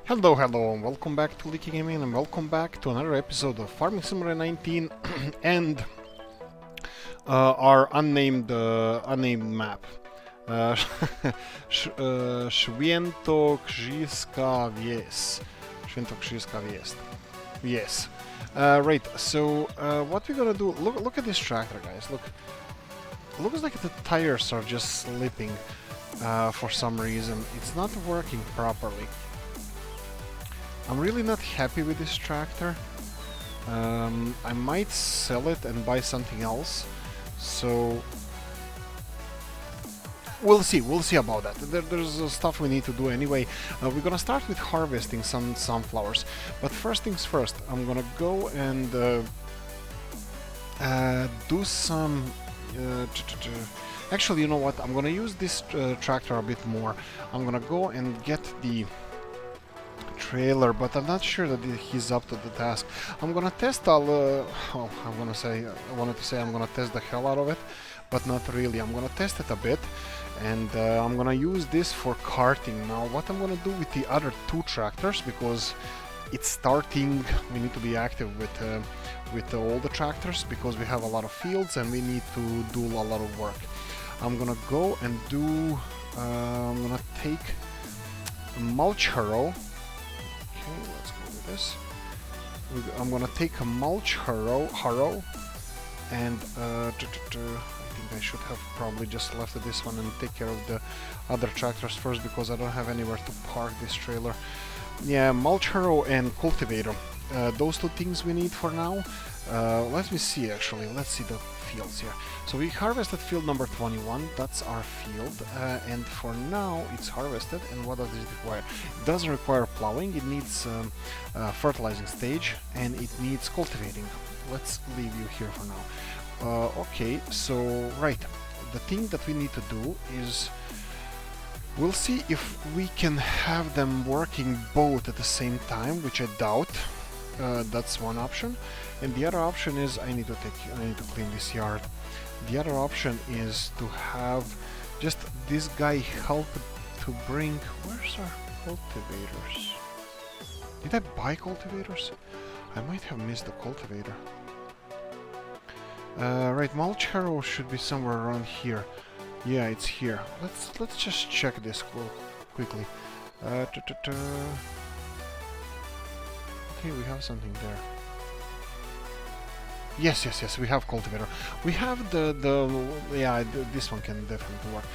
Hello, hello, and welcome back to Oolykee Gaming, and welcome back to another episode of Farming Simulator 19 and our unnamed map. Świętokrzyska Wies. Świętokrzyska Wies. Yes. Right. So what we're gonna do? Look at this tractor, guys. Look. Looks like the tires are just slipping for some reason. It's not working properly. I'm really not happy with this tractor. I might sell it and buy something else. So we'll see about that. There's stuff we need to do anyway. We're gonna start with harvesting some sunflowers. But first things first, I'm gonna go and do some... Actually, you know what? I'm gonna use this tractor a bit more. I'm gonna go and get the trailer, but I'm not sure that he's up to the task. I'm gonna test all... I wanted to say I'm gonna test the hell out of it, but not really. I'm gonna test it a bit, and I'm gonna use this for carting. Now, what I'm gonna do with the other two tractors, because it's starting, we need to be active with all the tractors, because we have a lot of fields and we need to do a lot of work. I'm gonna go and do... I'm gonna take a mulch harrow. Okay, let's go with this. I'm gonna take a mulch harrow and I think I should have probably just left this one and take care of the other tractors first, because I don't have anywhere to park this trailer. Yeah, mulch harrow and cultivator. Those two things we need for now. Let me see, actually. Let's see the fields here. So we harvested field number 21. That's our field. And for now, it's harvested. And what does it require? It doesn't require plowing. It needs fertilizing stage. And it needs cultivating. Let's leave you here for now. Okay, so, right. The thing that we need to do is... We'll see if we can have them working both at the same time, which I doubt. That's one option. And the other option is I need to clean this yard. The other option is to have just this guy help to bring... Where's our cultivators? Did I buy cultivators? I might have missed the cultivator. Right, mulch harrow should be somewhere around here. Yeah, it's here. Let's just check this quickly. Okay, we have something there. Yes, we have cultivator. We have this one can definitely work.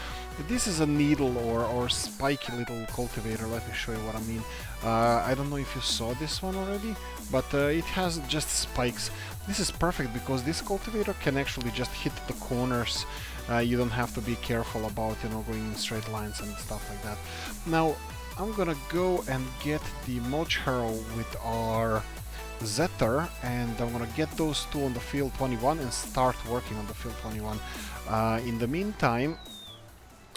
This is a needle or spiky little cultivator. Let me show you what I mean. I don't know if you saw this one already, but it has just spikes. This is perfect because this cultivator can actually just hit the corners. You don't have to be careful about, going in straight lines and stuff like that. Now, I'm gonna go and get the mulch harrow with our Zetter, and I'm gonna get those two on the field 21 and start working on the field 21. In the meantime,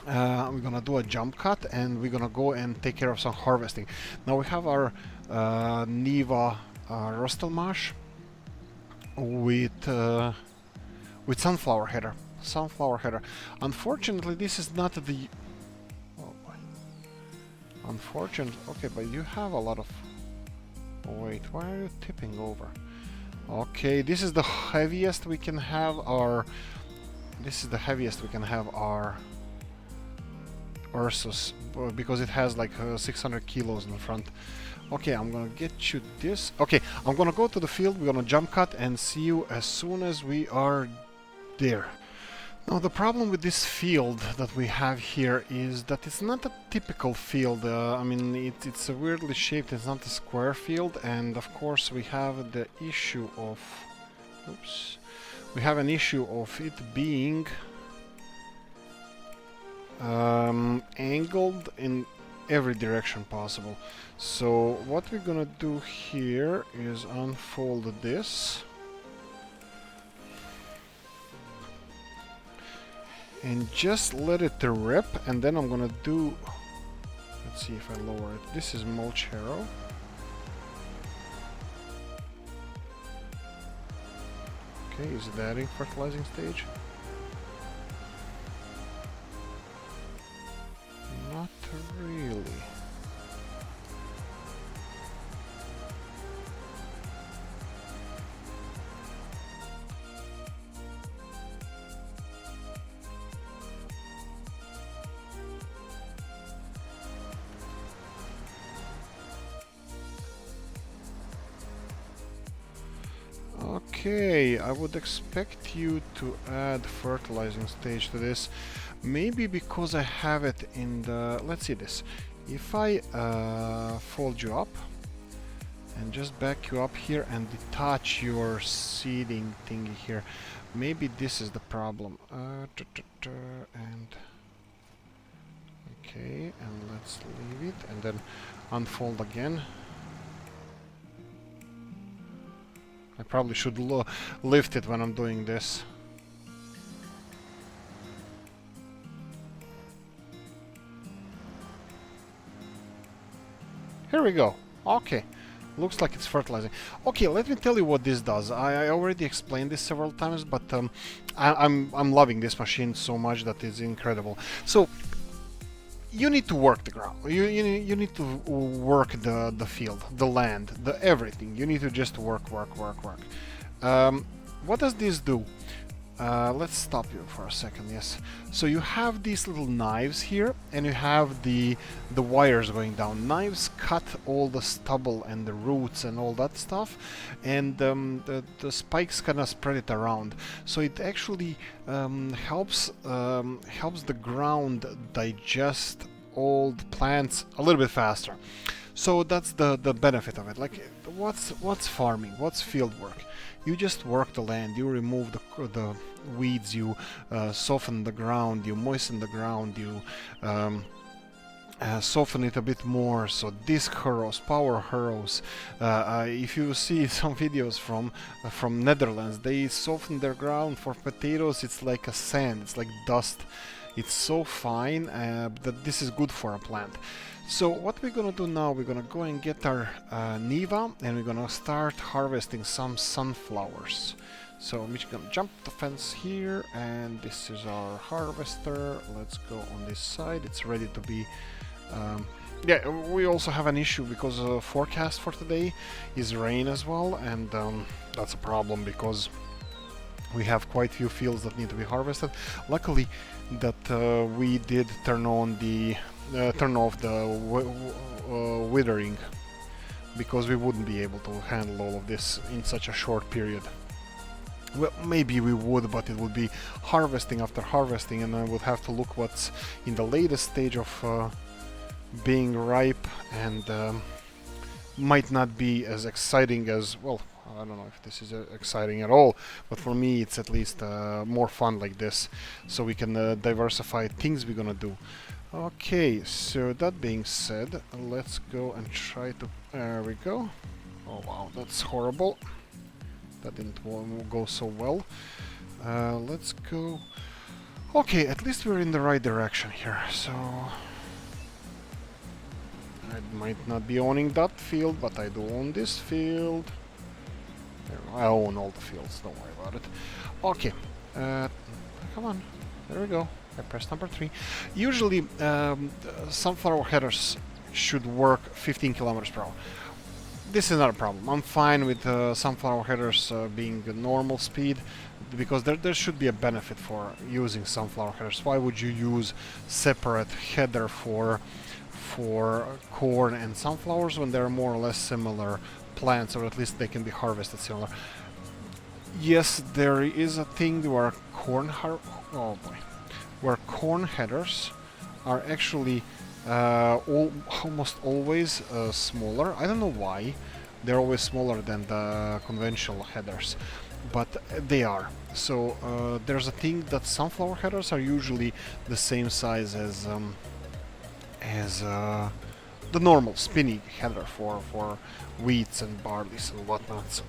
we're gonna do a jump cut, and we're gonna go and take care of some harvesting. Now we have our Niva Rostelmash with sunflower header. Unfortunately, this is not the... Oh boy. Unfortunately... Okay, but you have a lot of... Wait, why are you tipping over? Okay, this is the heaviest we can have our... This is the heaviest we can have our... Ursus, because it has like 600 kilos in the front. Okay, I'm gonna get you this. Okay, I'm gonna go to the field, we're gonna jump cut and see you as soon as we are there. Now, the problem with this field that we have here is that it's not a typical field. I mean, it's weirdly shaped. It's not a square field, and of course we have the issue of... Oops. We have an issue of it being angled in every direction possible. So what we're gonna do here is unfold this. And just let it rip, and then I'm gonna do... Let's see if I lower it. This is mulch harrow. Okay, is it adding fertilizing stage? Not really. Okay, I would expect you to add fertilizing stage to this. Maybe because I have it in the... Let's see this. If I fold you up and just back you up here and detach your seeding thingy here, maybe this is the problem. And okay, and let's leave it and then unfold again. I probably should lift it when I'm doing this. Here we go. Okay. Looks like it's fertilizing. Okay, let me tell you what this does. I already explained this several times, but I'm loving this machine so much that it's incredible. So you need to work the ground. You need to work the field, the land, the everything. You need to just work. What does this do? Let's stop you for a second. Yes. So you have these little knives here, and you have the wires going down. Knives cut all the stubble and the roots and all that stuff, and the spikes kind of spread it around. So it actually helps the ground digest old plants a little bit faster. So that's the benefit of it. Like, what's farming? What's field work? You just work the land, you remove the weeds, you soften the ground, you moisten the ground, you soften it a bit more. So disc harrows, power harrows. If you see some videos from Netherlands, they soften their ground for potatoes. It's like a sand, it's like dust. It's so fine that this is good for a plant. So what we're gonna do now, we're gonna go and get our Niva, and we're gonna start harvesting some sunflowers. So I'm just gonna jump the fence here, and this is our harvester. Let's go on this side. It's ready to be... yeah, we also have an issue because forecast for today is rain as well, and that's a problem because we have quite few fields that need to be harvested. Luckily that we did turn off the withering, because we wouldn't be able to handle all of this in such a short period. Well, maybe we would, but it would be harvesting after harvesting, and I would have to look what's in the latest stage of being ripe, and might not be as exciting as, well, I don't know if this is exciting at all, but for me it's at least more fun like this, so we can diversify things we're gonna do. Okay, so that being said, let's go and try to... There we go. Oh wow, that's horrible. That didn't go so well. Let's go... Okay, at least we're in the right direction here, so... I might not be owning that field, but I do own this field. I own all the fields, don't worry about it. Okay, come on, there we go. I pressed number 3. Usually, sunflower headers should work 15 kilometers per hour. This is not a problem. I'm fine with sunflower headers being a normal speed, because there should be a benefit for using sunflower headers. Why would you use separate header for corn and sunflowers when they're more or less similar plants, or at least they can be harvested similar? Yes, there is a thing where where corn headers are actually almost always smaller. I don't know why they're always smaller than the conventional headers, but they are. So there's a thing that sunflower headers are usually the same size as the normal spinning header for wheats and barleys and whatnot. So,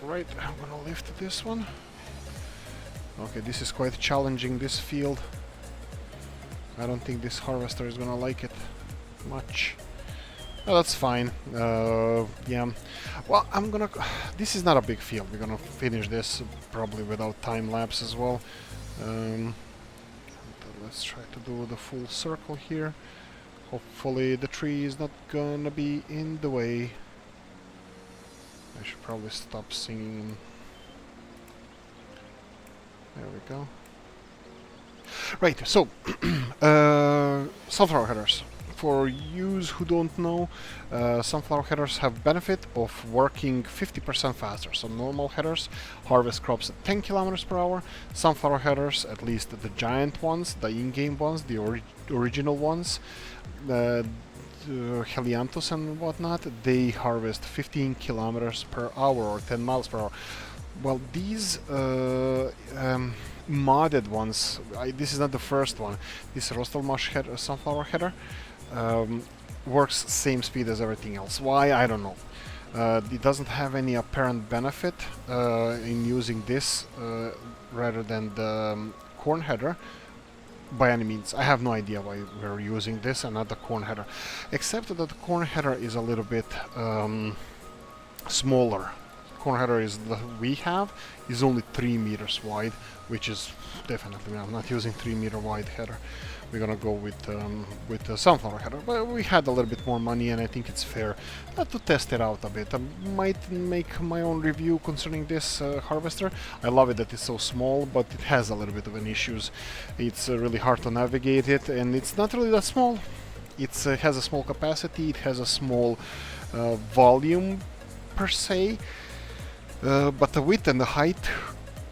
right, I'm gonna lift this one. Okay, this is quite challenging, this field. I don't think this harvester is gonna like it much. Oh, that's fine. Yeah. Well, I'm gonna... This is not a big field. We're gonna finish this probably without time lapse as well. Let's try to do the full circle here. Hopefully the tree is not gonna be in the way. I should probably stop singing. There we go. Right, so sunflower headers. For yous who don't know, sunflower headers have benefit of working 50% faster. So normal headers harvest crops at 10 kilometers per hour. Sunflower headers, at least the giant ones, the in-game ones, the original ones, Helianthus and whatnot, they harvest 15 kilometers per hour or 10 miles per hour. Well, these modded ones, this is not the first one. This Rostelmash sunflower header works same speed as everything else. Why? I don't know. It doesn't have any apparent benefit in using this rather than the corn header by any means. I have no idea why we're using this and not the corn header, except that the corn header is a little bit smaller. Corn header is that we have is only 3 meters wide, which is definitely, I'm not using 3 meter wide header. We're gonna go with the sunflower header, but we had a little bit more money, and I think it's fair to test it out a bit. I might make my own review concerning this harvester. I love it that it's so small, but it has a little bit of an issues. It's really hard to navigate it, and it's not really that small. It has a small capacity, it has a small volume per se, but the width and the height,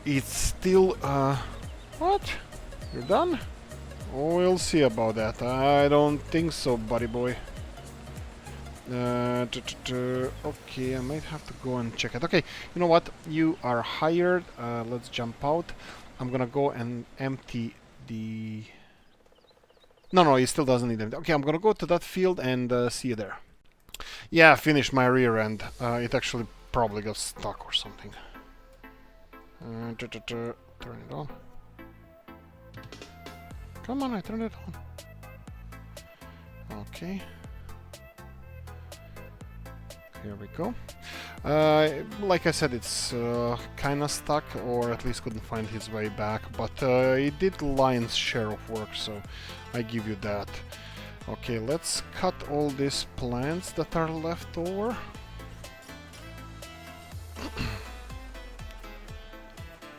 it's still... what? You're done? We'll see about that. I don't think so, buddy boy. Okay, I might have to go and check it. Okay, you know what? You are hired. Let's jump out. I'm gonna go and empty the... No, it still doesn't need empty. Okay, I'm gonna go to that field and see you there. Yeah, I finished my rear end. It actually probably got stuck or something. Turn it on. Come on, I turned it on. Okay. Here we go. Like I said, it's kinda stuck, or at least couldn't find his way back, but it did the lion's share of work, so I give you that. Okay, let's cut all these plants that are left over.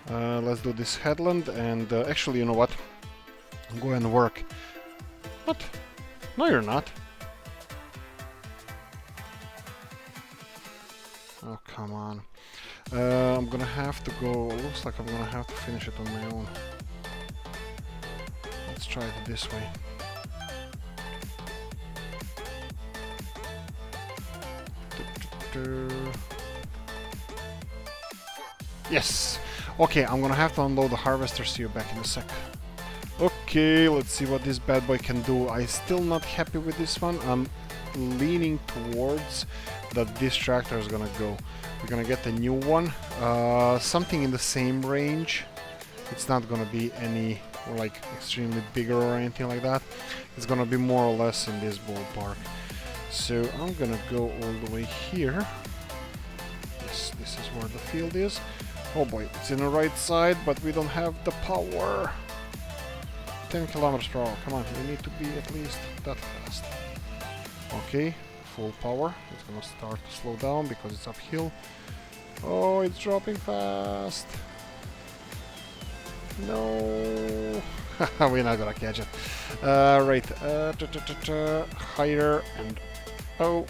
Let's do this headland, and actually, you know what? Go and work. What? No, you're not. Oh, come on. I'm gonna have to go... Looks like I'm gonna have to finish it on my own. Let's try it this way. Yes! Okay, I'm gonna have to unload the harvester, see you back in a sec. Okay, let's see what this bad boy can do. I'm still not happy with this one. I'm leaning towards that this tractor is gonna go. We're gonna get a new one, something in the same range. It's not gonna be any like extremely bigger or anything like that. It's gonna be more or less in this ballpark. So I'm gonna go all the way here. Yes, this is where the field is. Oh boy, it's in the right side, but we don't have the power. 10 kilometers per hour. Come on, we need to be at least that fast. Okay, full power. It's gonna start to slow down because it's uphill. Oh, it's dropping fast. No, we're not gonna catch it. Right, higher and oh.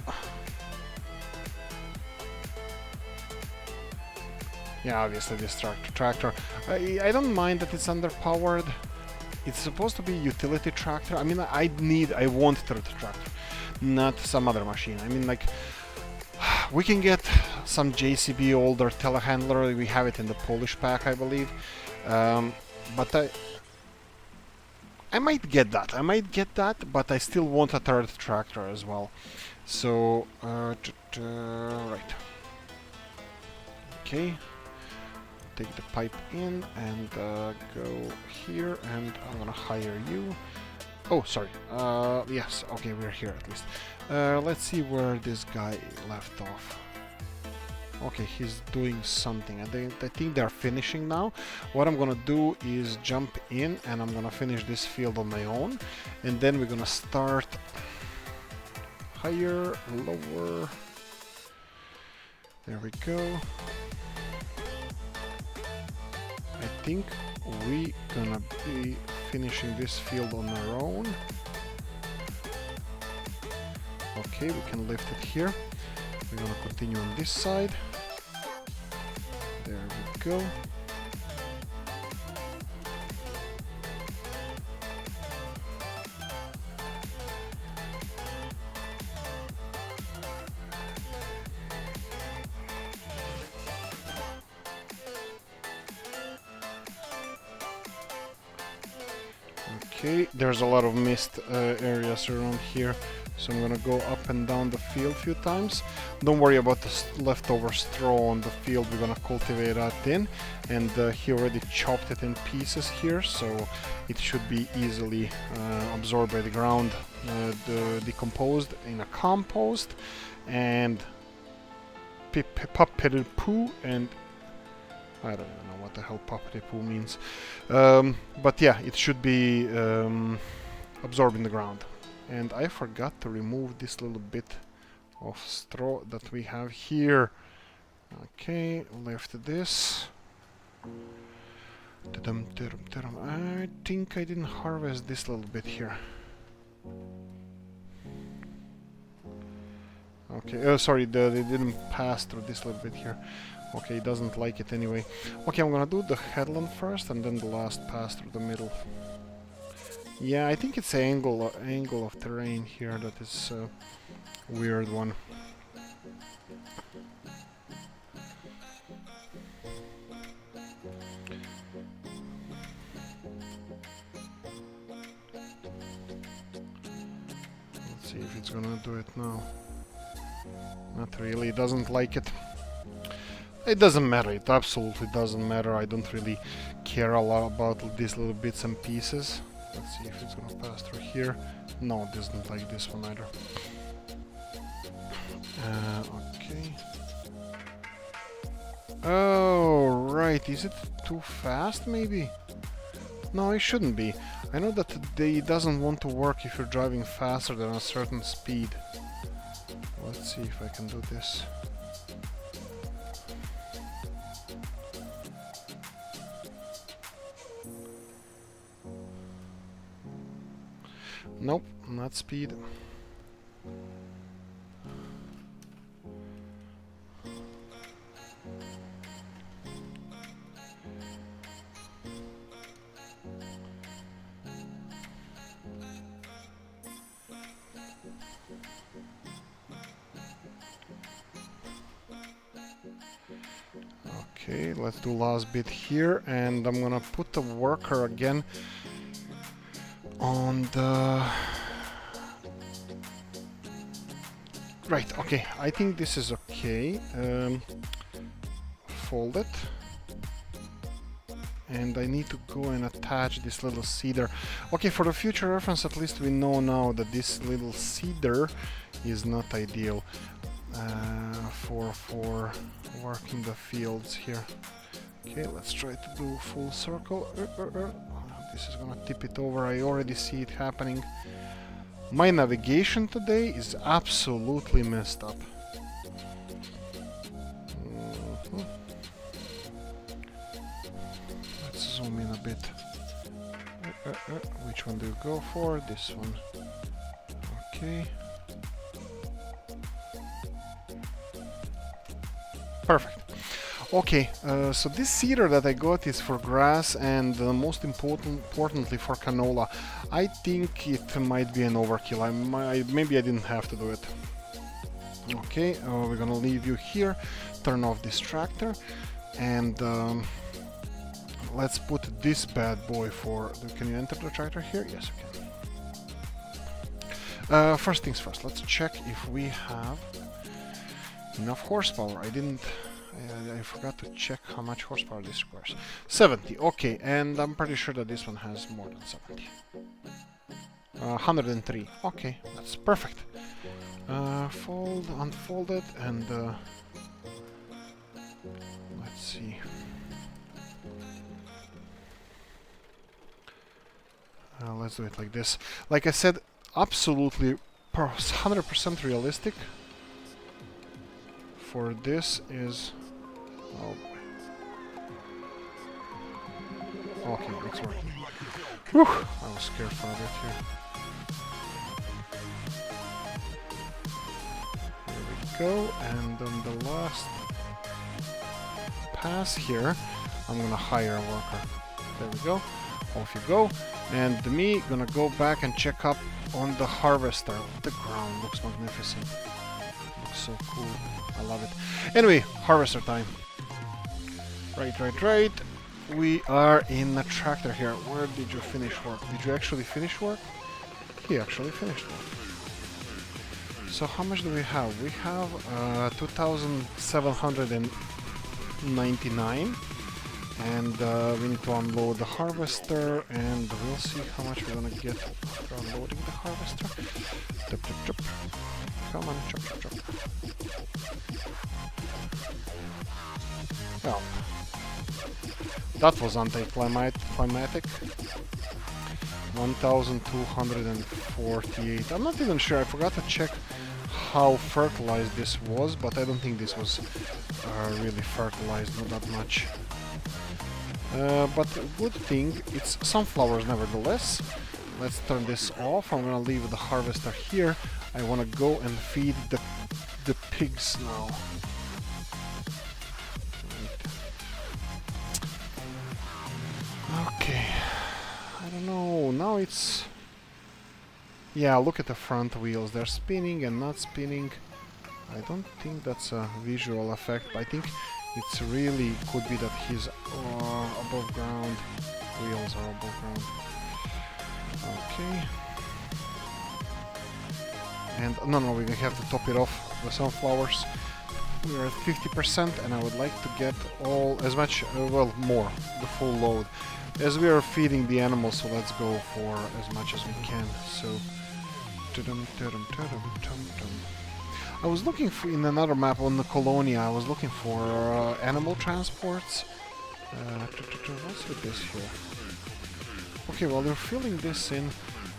Yeah, obviously this tractor. I don't mind that it's underpowered. It's supposed to be a utility tractor. I mean, I want a tractor, not some other machine. I mean, like, we can get some JCB older telehandler. We have it in the Polish pack, I believe. But I might get that. But I still want a third tractor as well. So, right. Okay. Take the pipe in and go here, and I'm gonna hire you. Oh, sorry. Yes, okay, we're here at least. Let's see where this guy left off. Okay, he's doing something. I think they're finishing now. What I'm gonna do is jump in, and I'm gonna finish this field on my own, and then we're gonna start higher, lower. There we go. I think we're gonna be finishing this field on our own. Okay, we can lift it here. We're gonna continue on this side. There we go. Okay, there's a lot of mist areas around here, so I'm gonna go up and down the field a few times. Don't worry about the leftover straw on the field, we're gonna cultivate that in, and he already chopped it in pieces here, so it should be easily absorbed by the ground, decomposed in a compost, and puppeted poo, and I don't even know what the hell puppeted poo means. But yeah, it should be absorbed in the ground. And I forgot to remove this little bit of straw that we have here. Okay, lift this. I think I didn't harvest this little bit here. Okay, sorry, they didn't pass through this little bit here. Okay, it doesn't like it anyway. Okay, I'm gonna do the headland first and then the last pass through the middle. Yeah, I think it's the angle of terrain here that is a weird one. Let's see if it's gonna do it now. Not really, it doesn't like it. It doesn't matter, it absolutely doesn't matter. I don't really care a lot about these little bits and pieces. Let's see if it's gonna pass through here. No, it doesn't like this one either. Okay. Oh, right, is it too fast maybe? No, it shouldn't be. I know that it doesn't want to work if you're driving faster than a certain speed. Let's see if I can do this. Nope, not speed. Okay, let's do last bit here, and I'm gonna put the worker again on the... Right, okay, I think this is okay. Fold it. And I need to go and attach this little cedar. Okay, for the future reference, at least we know now that this little cedar is not ideal for working the fields here. Okay, let's try to do full circle. This is gonna tip it over. I already see it happening. My navigation today is absolutely messed up. Let's zoom in a bit. Which one do you go for? This one. Okay. Perfect. Okay, so this cedar that I got is for grass and most importantly for canola. I think it might be an overkill. Maybe I didn't have to do it. Okay, we're gonna leave you here, turn off this tractor, and let's put this bad boy for... Can you enter the tractor here? Yes, you can. First things first, let's check if we have enough horsepower. I forgot to check how much horsepower this requires. 70, okay, and I'm pretty sure that this one has more than 70. 103, okay, that's perfect. Fold, unfold it, and let's see. Let's do it like this. Like I said, absolutely 100% realistic. For this is... Oh boy. Okay, it's working. Whew! I was scared for a bit here. go. And on the last pass here, I'm gonna hire a worker. There we go. Off you go. And me gonna go back and check up on the harvester. The ground looks magnificent. Looks so cool. I love it. Anyway, harvester time. Right. We are in the tractor here. Where did you finish work? Did you actually finish work? He actually finished work. So how much do we have? We have 2,799. And we need to unload the harvester, and we'll see how much we're gonna get after unloading the harvester. Chop. Come on, chop. Well, that was anticlimactic. 1,248. I'm not even sure. I forgot to check how fertilized this was, but I don't think this was really fertilized, not that much. But good thing, it's sunflowers nevertheless. Let's turn this off. I'm gonna leave the harvester here. I wanna go and feed the pigs now. Okay. I don't know. Now it's... Yeah, look at the front wheels. They're spinning and not spinning. I don't think that's a visual effect, but I think it's really could be that his above ground wheels are above ground. Okay. And no, we have to top it off the sunflowers. We're at 50%, and I would like to get as much, well, more, the full load. As we are feeding the animals, so let's go for as much as we can. So, I was looking for, in another map on the Colonia, I was looking for animal transports. What's with this here? Okay, well, they're filling this in.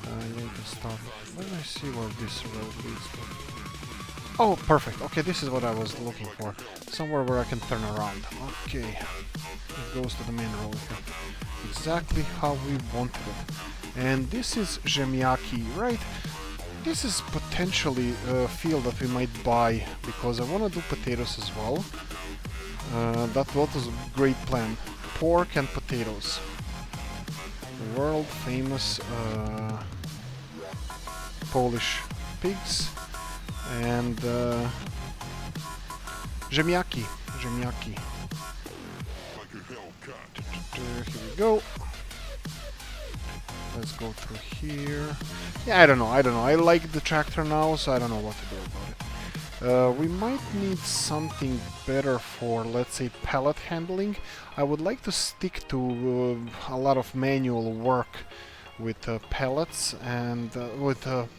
I need to stop. Let me see where this road leads to. Oh, perfect. Okay, this is what I was looking for. Somewhere where I can turn around. Okay. It goes to the main road here. Exactly how we wanted it. And this is Ziemniaki, right? This is potentially a field that we might buy, because I want to do potatoes as well. That was a great plan. Pork and potatoes. World famous Polish pigs. And ziemniaki. Here we go. Let's go through here. Yeah, I don't know. I like the tractor now, so I don't know what to do about it. We might need something better for, let's say, pallet handling. I would like to stick to a lot of manual work with pallets and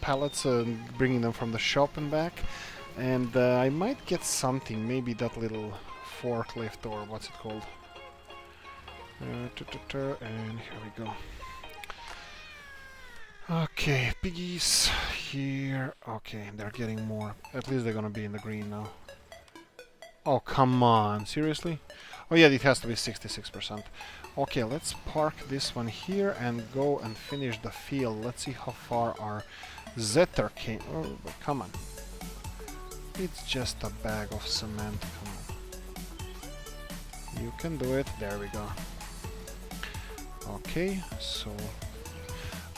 pallets, bringing them from the shop and back. And I might get something, maybe that little forklift, or what's it called? And here we go. Okay, piggies here. Okay, they're getting more. At least they're gonna be in the green now. Oh, come on, seriously? Oh yeah, it has to be 66%. Okay, let's park this one here and go and finish the field. Let's see how far our Zetter came. Oh, come on. It's just a bag of cement. Come on. You can do it. There we go. Okay, so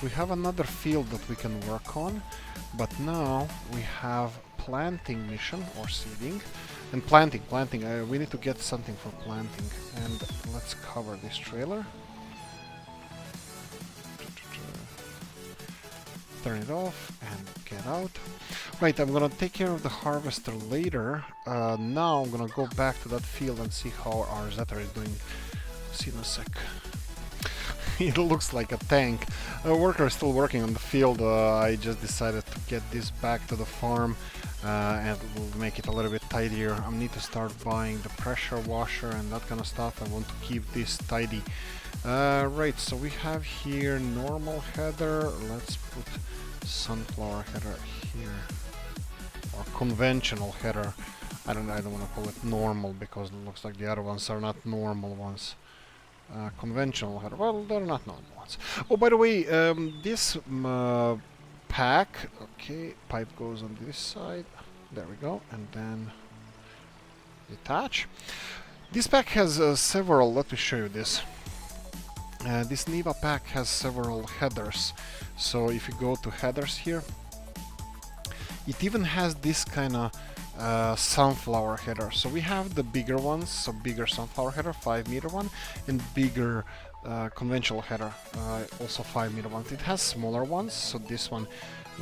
we have another field that we can work on, but now we have planting mission or seeding and planting. We need to get something for planting, and let's cover this trailer. Turn it off and get out. Right, I'm gonna take care of the harvester later. Now I'm gonna go back to that field and see how our Zetter is doing. See in a sec. It looks like a tank. A worker is still working on the field. I just decided to get this back to the farm and we'll make it a little bit tidier. I need to start buying the pressure washer and that kind of stuff. I want to keep this tidy. Right, so we have here normal header. Let's put sunflower header here. Or conventional header. I don't want to call it normal because it looks like the other ones are not normal ones. Conventional header. Well, they're not normal ones. Oh, by the way, this pack. Okay, pipe goes on this side. There we go, and then detach. This pack has several, let me show you this. This Niva pack has several headers. So if you go to headers here, it even has this kind of sunflower header. So we have the bigger ones, so bigger sunflower header, 5-meter one, and bigger conventional header, also 5-meter ones. It has smaller ones, so this one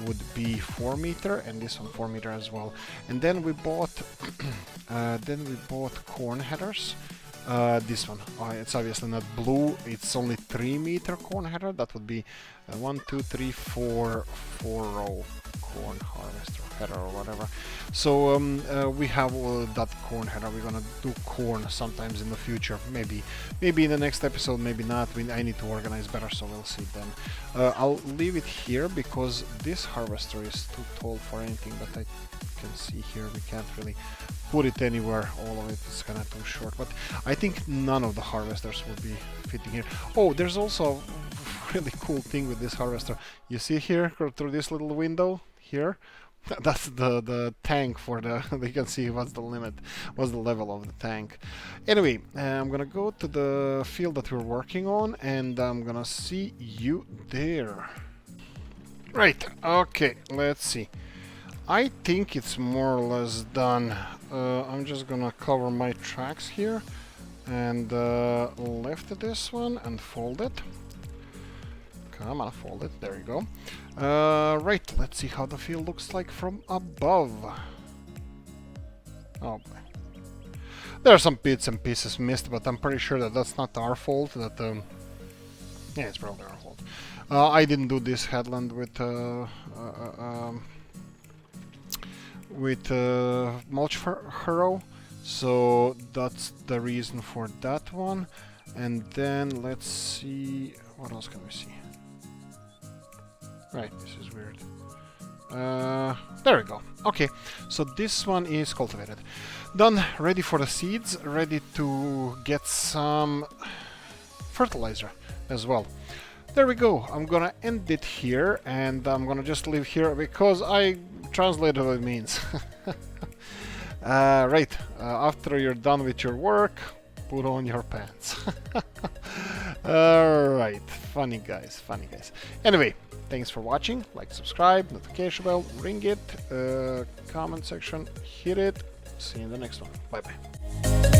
would be 4-meter, and this one 4-meter as well. And then we bought, corn headers. This one, it's obviously not blue. It's only 3-meter corn header. That would be 1, 2, 3, 4 row corn harvester header or whatever. So we have that corn header. We're gonna do corn sometimes in the future. Maybe in the next episode, maybe not. I need to organize better, so we'll see then. I'll leave it here because this harvester is too tall for anything, but I can see here we can't really put it anywhere. All of it is kind of too short, but I think none of the harvesters will be fitting here. Oh, there's also a really cool thing with this harvester. You see here through this little window here, that's the tank for the you can see what's the level of the tank. Anyway, I'm gonna go to the field that we're working on, and I'm gonna see you there. Right, okay, let's see. I think it's more or less done. I'm just gonna cover my tracks here and lift this one and fold it. Come on, fold it. There you go. Right, let's see how the field looks like from above. Oh boy. There are some bits and pieces missed, but I'm pretty sure that that's not our fault. That yeah, it's probably our fault. I didn't do this headland with mulch harrow, so that's the reason for that one. And then let's see, what else can we see? Right, this is weird. There we go. Okay, so this one is cultivated. Done, ready for the seeds, ready to get some fertilizer as well. There we go. I'm gonna end it here, and I'm gonna just leave here because I translated what it means. Right, after you're done with your work, put on your pants. Alright, funny guys. Anyway, thanks for watching. Like, subscribe, notification bell, ring it, comment section, hit it. See you in the next one. Bye bye.